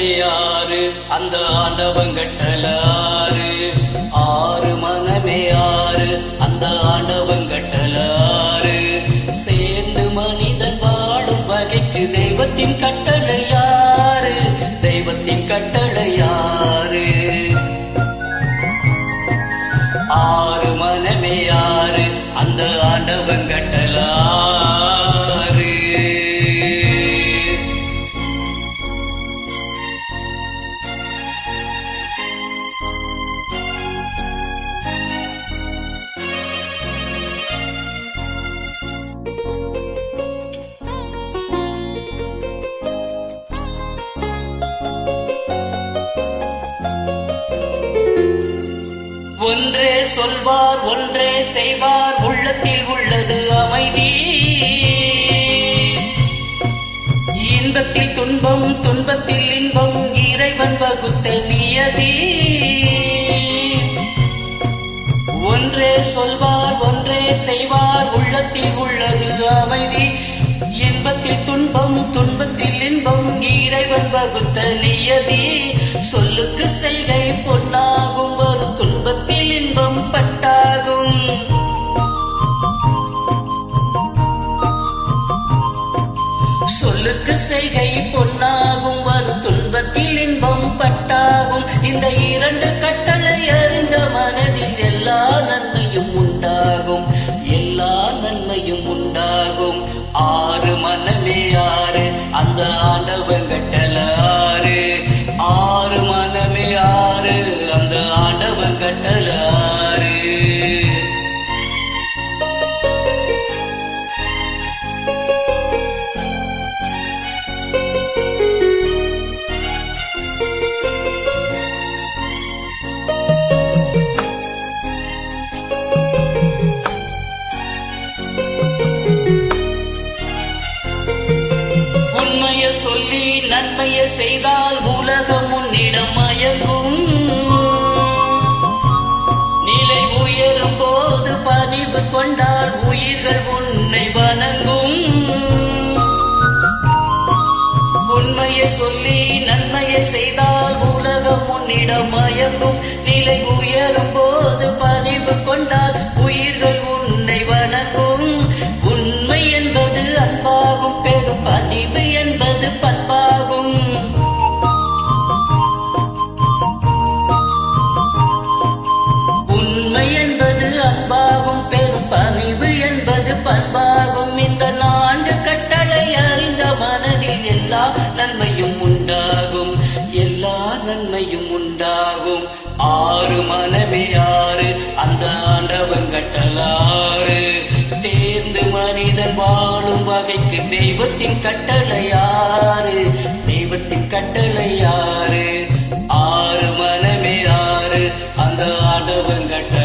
மனமே ஆறு அந்த ஆண்டவன் கட்டளாறு. ஆறு மனமே ஆறு அந்த ஆண்டவன் கட்டளாறு. சேர்ந்து மனிதன் வாழும் வகைக்கு தெய்வத்தின் கட்டளையாறு. தெய்வத்தின் கட்டளையாறு. ஆறு மனமே ஆறு அந்த ஆண்டவன் கட்டளாறு. ஒன்றே சொல்வார் ஒன்றே செய்வார் உள்ளத்தில் உள்ளது அமைதி. இன்பத்தில் துன்பம் துன்பத்தில் இன்பம் இறைவன் வகுத்த நியதி. ஒன்றே சொல்வார் ஒன்றே செய்வார் உள்ளத்தில் உள்ளது அமைதி. இன்பத்தில் துன்பம் துன்பத்தில் இன்பம் இறைவன் வகுத்த நியதி. சொல்லுக்கு செய்கை பொன்னாகும் வரும் துன்பத்தில் இன்பம் பட்டாகும். சொல்லுக்கு செய்கை பொன்னாகும் வரும் துன்பத்தில் இன்பம் பட்டாகும். இந்த இரண்டு கட்டளை அறிந்த மனதில் எல்லா நன்மையும் உண்டாகும். எல்லா நன்மையும் உண்டாகும். ஆறு மனமே ஆறு அந்த ஆண்டவன் கட்டளாறு. ஆறு மனமே ஆறு அந்த ஆண்டவன் கட்டளாறு. சொல்லி நன்மையை செய்தால் உலகம் உன்னிடம் மயங்கும். நிலை உயரும் போது பணிவு கொண்டால் உயிர்கள் உன்னை வணங்கும். உண்மையை சொல்லி நன்மையை செய்தால் உலகம் உன்னிடம் மயங்கும். நிலை உயரும் போது பணிவு கொண்டால் உயிர்கள் உன்னை வணங்கும். உண்மை என்பது அன்பாகும். பெரும் பணிவு என்பது பண்பாகும். உண்மை என்பது அன்பாகும். பெரும் பணிவு என்பது பண்பாகும். இந்த நான்கு கட்டளை அறிந்த மனதில் எல்லா நன்மையும் உண்டாகும். எல்லா நன்மையும் உண்டாகும். ஆறு மனமே ஆறு அந்த ஆண்டவன் கட்டளாறு. தேர்ந்து மனிதன் வாழும் வகைக்கு தெய்வத்தின் கட்டளையாறு. தெய்வத்தின் கட்டளையாறு. ஆறு மனமே ஆறு அந்த ஆண்டவன் கட்டளை.